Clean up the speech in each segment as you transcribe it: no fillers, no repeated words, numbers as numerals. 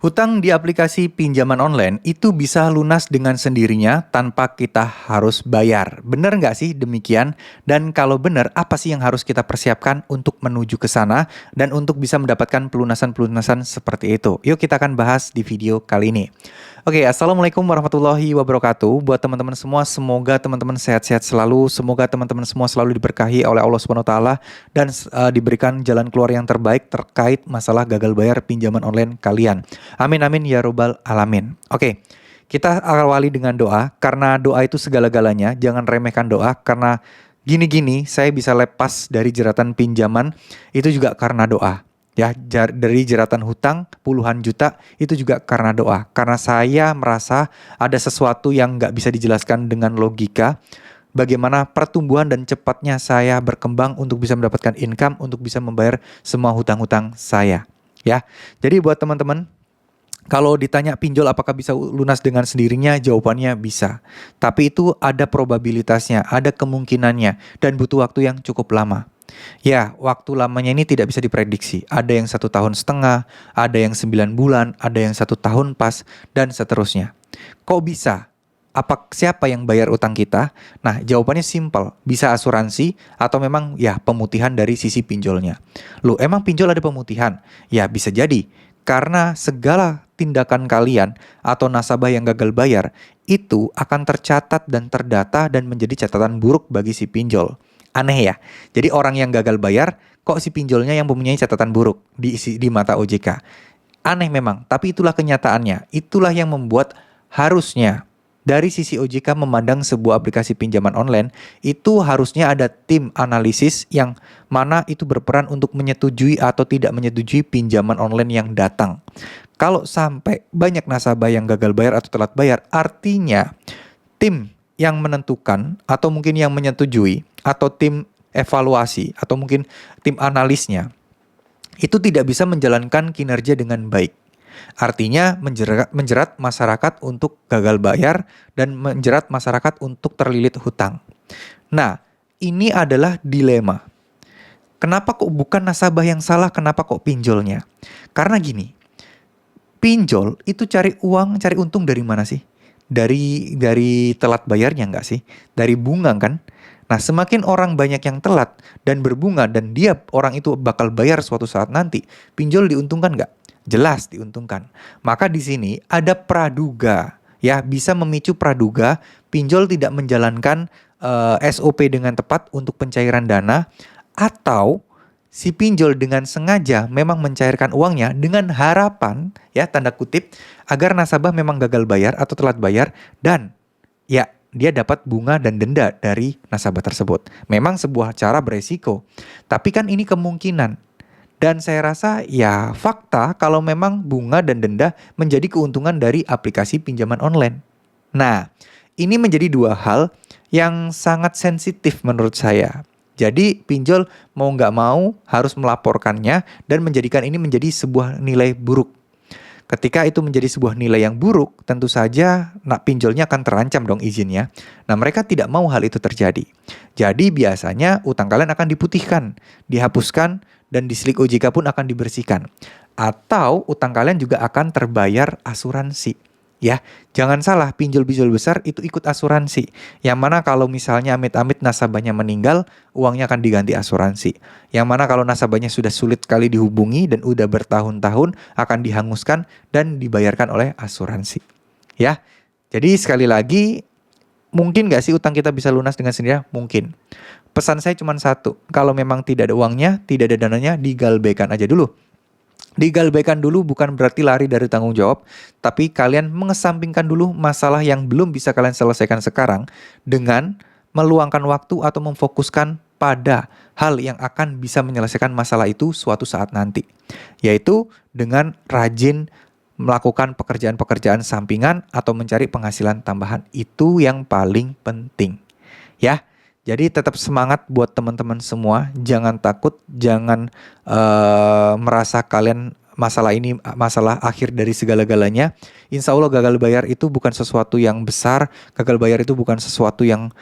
Hutang di aplikasi pinjaman online itu bisa lunas dengan sendirinya tanpa kita harus bayar. Bener nggak sih demikian? Dan kalau bener, apa sih yang harus kita persiapkan untuk menuju ke sana dan untuk bisa mendapatkan pelunasan-pelunasan seperti itu? Yuk kita akan bahas di video kali ini. Oke, Assalamualaikum warahmatullahi wabarakatuh. Buat teman-teman semua, semoga teman-teman sehat-sehat selalu. Semoga teman-teman semua selalu diberkahi oleh Allah Subhanahu wa taala dan diberikan jalan keluar yang terbaik terkait masalah gagal bayar pinjaman online kalian. Amin amin ya robbal alamin. Oke, kita awali dengan doa. Karena doa itu segala-galanya. Jangan remehkan doa. Karena gini-gini saya bisa lepas dari jeratan pinjaman. Itu juga karena doa. Ya, dari jeratan hutang puluhan juta itu juga karena doa. Karena saya merasa ada sesuatu yang nggak bisa dijelaskan dengan logika. Bagaimana pertumbuhan dan cepatnya saya berkembang untuk bisa mendapatkan income, untuk bisa membayar semua hutang-hutang saya. Ya, jadi buat teman-teman, kalau ditanya pinjol apakah bisa lunas dengan sendirinya, jawabannya bisa. Tapi itu ada probabilitasnya, ada kemungkinannya, dan butuh waktu yang cukup lama. Ya, waktu lamanya ini tidak bisa diprediksi. Ada yang 1,5 tahun, ada yang 9 bulan, ada yang 1 tahun pas, dan seterusnya. Kok bisa? Siapa yang bayar utang kita? Nah, jawabannya simpel. Bisa asuransi atau memang ya pemutihan dari sisi pinjolnya. Loh, emang pinjol ada pemutihan? Ya, bisa jadi. Karena segala tindakan kalian atau nasabah yang gagal bayar itu akan tercatat dan terdata dan menjadi catatan buruk bagi si pinjol. Aneh ya. Jadi orang yang gagal bayar, kok si pinjolnya yang mempunyai catatan buruk di mata OJK. Aneh memang, tapi itulah kenyataannya. Itulah yang membuat harusnya dari sisi OJK memandang sebuah aplikasi pinjaman online, itu harusnya ada tim analisis yang mana itu berperan untuk menyetujui atau tidak menyetujui pinjaman online yang datang. Kalau sampai banyak nasabah yang gagal bayar atau telat bayar, artinya tim yang menentukan atau mungkin yang menyetujui atau tim evaluasi atau mungkin tim analisnya itu tidak bisa menjalankan kinerja dengan baik. Artinya menjerat masyarakat untuk gagal bayar dan menjerat masyarakat untuk terlilit hutang. Nah, ini adalah dilema. Kenapa kok bukan nasabah yang salah, kenapa kok pinjolnya? Karena gini, pinjol itu cari uang, cari untung dari mana sih? Dari telat bayarnya nggak sih? Dari bunga kan? Nah, semakin orang banyak yang telat dan berbunga dan orang itu bakal bayar suatu saat nanti, pinjol diuntungkan nggak? Jelas diuntungkan. Maka di sini ada praduga, ya bisa memicu praduga pinjol tidak menjalankan SOP dengan tepat untuk pencairan dana, atau si pinjol dengan sengaja memang mencairkan uangnya dengan harapan, ya tanda kutip, agar nasabah memang gagal bayar atau telat bayar dan ya dia dapat bunga dan denda dari nasabah tersebut. Memang sebuah cara beresiko, tapi kan ini kemungkinan. Dan saya rasa ya fakta kalau memang bunga dan denda menjadi keuntungan dari aplikasi pinjaman online. Nah, ini menjadi dua hal yang sangat sensitif menurut saya. Jadi pinjol mau nggak mau harus melaporkannya dan menjadikan ini menjadi sebuah nilai buruk. Ketika itu menjadi sebuah nilai yang buruk, tentu saja pinjolnya akan terancam dong izinnya. Nah, mereka tidak mau hal itu terjadi. Jadi biasanya utang kalian akan diputihkan, dihapuskan, dan di Slik OJK pun akan dibersihkan. Atau utang kalian juga akan terbayar asuransi. Ya, jangan salah, pinjol-pinjol besar itu ikut asuransi. Yang mana kalau misalnya amit-amit nasabahnya meninggal, uangnya akan diganti asuransi. Yang mana kalau nasabahnya sudah sulit sekali dihubungi dan udah bertahun-tahun, akan dihanguskan dan dibayarkan oleh asuransi. Ya, jadi sekali lagi, mungkin nggak sih utang kita bisa lunas dengan sendirinya? Mungkin. Pesan saya cuma satu, kalau memang tidak ada uangnya, tidak ada dananya, digalbaikan aja dulu. Digalbaikan dulu bukan berarti lari dari tanggung jawab, tapi kalian mengesampingkan dulu masalah yang belum bisa kalian selesaikan sekarang dengan meluangkan waktu atau memfokuskan pada hal yang akan bisa menyelesaikan masalah itu suatu saat nanti. Yaitu dengan rajin melakukan pekerjaan-pekerjaan sampingan atau mencari penghasilan tambahan. Itu yang paling penting. Ya. Jadi tetap semangat buat teman-teman semua, jangan takut, jangan merasa kalian masalah ini masalah akhir dari segala-galanya. Insya Allah gagal bayar itu bukan sesuatu yang besar, gagal bayar itu bukan sesuatu yang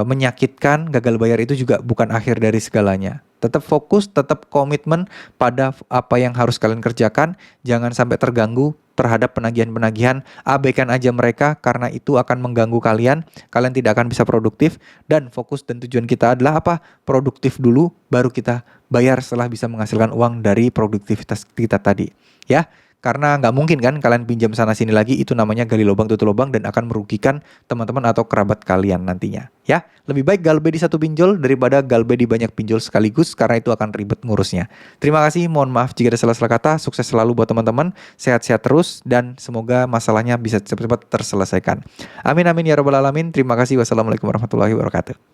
menyakitkan, gagal bayar itu juga bukan akhir dari segalanya. Tetap fokus, tetap komitmen pada apa yang harus kalian kerjakan. Jangan sampai terganggu terhadap penagihan-penagihan. Abaikan aja mereka karena itu akan mengganggu kalian. Kalian tidak akan bisa produktif. Dan fokus dan tujuan kita adalah apa? Produktif dulu, baru kita bayar setelah bisa menghasilkan uang dari produktivitas kita tadi. Ya, karena nggak mungkin kan kalian pinjam sana sini lagi, itu namanya gali lubang tutup lubang dan akan merugikan teman-teman atau kerabat kalian nantinya. Ya, lebih baik galbe di satu pinjol daripada galbe di banyak pinjol sekaligus karena itu akan ribet ngurusnya. Terima kasih, mohon maaf jika ada salah-salah kata. Sukses selalu buat teman-teman, sehat-sehat terus dan semoga masalahnya bisa cepat-cepat terselesaikan. Amin amin ya rabbal alamin. Terima kasih. Wassalamualaikum warahmatullahi wabarakatuh.